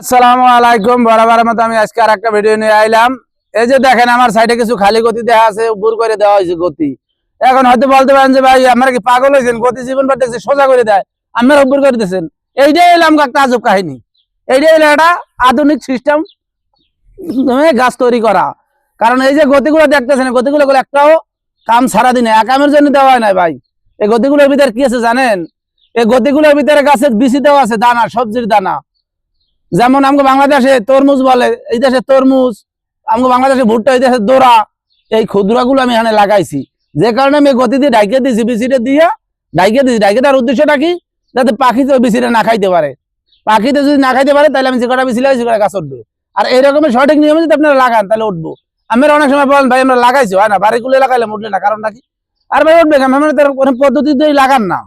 আসসালামু আলাইকুম। বরাবরের মতো আমি আজকে আর একটা ভিডিও নিয়ে আইলাম। এই যে দেখেন আমার সাইডে কিছু খালি গতি দেওয়া আছে, উপর করে দেওয়া হয়েছে গতি। এখন হয়তো বলতে পারেন যে ভাই আমরা কি পাগল হয়েছেন, গতি জীবন পার দেখছি সোজা করে দেয়, আপনারা উপর করে দিয়েছেন। এইটাই এলাম একটা আজব কাহিনী। এইটাই হলো একটা আধুনিক সিস্টেম গাছ তৈরি করা। কারণ এই যে গতিগুলো দেখতেছেন, গতিগুলো একটাও কাম সারাদিনে একামের জন্য দেওয়া হয় না ভাই। এই গতিগুলোর ভিতরে কি আছে জানেন? এই গতিগুলোর ভিতরে গাছের বিচি দেওয়া আছে, দানা, সবজির দানা। যেমন আমাকে বাংলাদেশে তরমুজ বলে, এই দেশে তরমুজ, আমাকে বাংলাদেশে ভুট্টা, এই দেশে দোরা। এই ক্ষুদ্রাগুলো আমি এখানে লাগাইছি, যে কারণে আমি গতি দিয়ে ডাইকে দিয়েছি, বিচিটা দিয়ে ডাইকে দিয়েছি। ডাইকে দেওয়ার উদ্দেশ্যটা কি? যাতে পাখিতে বিচিটা না খাইতে পারে। পাখিতে যদি না খাইতে পারে তাহলে আমি যে কটা বিচি লাগাই সে কটা গাছ উঠবে। আর এইরকমের সঠিক নিয়মে যদি আপনারা লাগান তাহলে উঠবো। আমরা অনেক সময় বলেন ভাই আমরা লাগাইছি, হয় না, বাড়িগুলো লাগাইলে উঠলে না, কারণটা কি? আর ভাই উঠবে কেন? কোনো পদ্ধতিতেই লাগান না,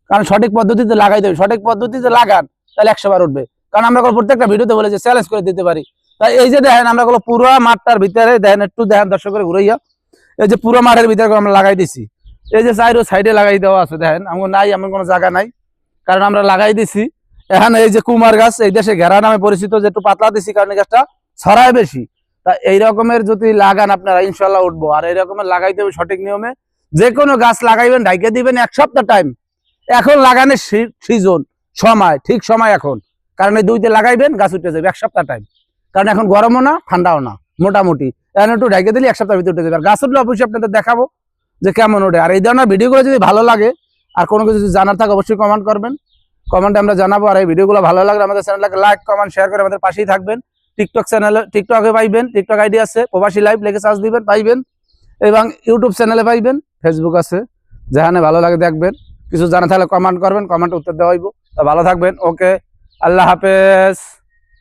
কারণ সঠিক পদ্ধতিতে লাগাইতে হবে। সঠিক পদ্ধতিতে লাগান তাহলে 100 বার উঠবে। কারণ আমরা প্রত্যেকটা ভিডিওতে বলে যে চ্যালেঞ্জ করে দিতে পারি। তাই এই যে দেখেন আমরা পুরো মাঠটার ভিতরে দেখেন, একটু দেখেন দর্শকের ঘুরাইয়া, এই যে পুরো মাঠের ভিতরে আমরা লাগাই দিছি। এই যে সাইডে লাগাই দেওয়া আছে, দেখেন আমার নাই, এমন কোনো জায়গা নাই, কারণ আমরা লাগাই দিছি। এখানে এই যে কুমার গাছ, এই দেশে ঘেরা নামে পরিচিত, যে একটু পাতলা দিছি কারণ গাছটা ছড়ায় বেশি। তা এই রকমের যদি লাগান আপনারা ইনশাল্লাহ উঠবো। আর এই রকমের লাগাইতে হবে সঠিক নিয়মে। যে কোনো গাছ লাগাইবেন ঢাইকে দিবেন 1 সপ্তাহ টাইম। এখন লাগানোর সিজন, সময়, ঠিক সময় এখন। কারণ এই 2তে লাগাইবেন গাছ উঠে যাবে 1 সপ্তাহ টাইম। কারণ এখন গরমও না ঠান্ডাও না, মোটামুটি এখন একটু ঢাইকে দিলে 1 সপ্তাহের ভিতরে উঠে যাবে। আর গাছ উঠলে অবশ্যই আপনাদের দেখাবো যে কেমন ওঠে। আর এই ধরনের ভিডিওগুলো যদি ভালো লাগে আর কোনো কিছু যদি জানার থাকে অবশ্যই কমেন্ট করবেন, কমেন্টে আমরা জানাবো। আর এই ভিডিওগুলো ভালো লাগলে আমাদের চ্যানেলটাকে লাইক, কমেন্ট, শেয়ার করে আমাদের পাশেই থাকবেন। টিকটকে পাইবেন, টিকটক আইডি আছে প্রবাসী লাইভ, লিখে সার্চ দিবেন পাইবেন। এবং ইউটিউব চ্যানেলে পাইবেন, ফেসবুক আছে, যেখানে ভালো লাগে দেখবেন। কিছু জানা থাকলে কমেন্ট করবেন, কমেন্ট উত্তর দেওয়া হইব। তো ভালো থাকবেন, ওকে, আল্লাহ হাফেজ।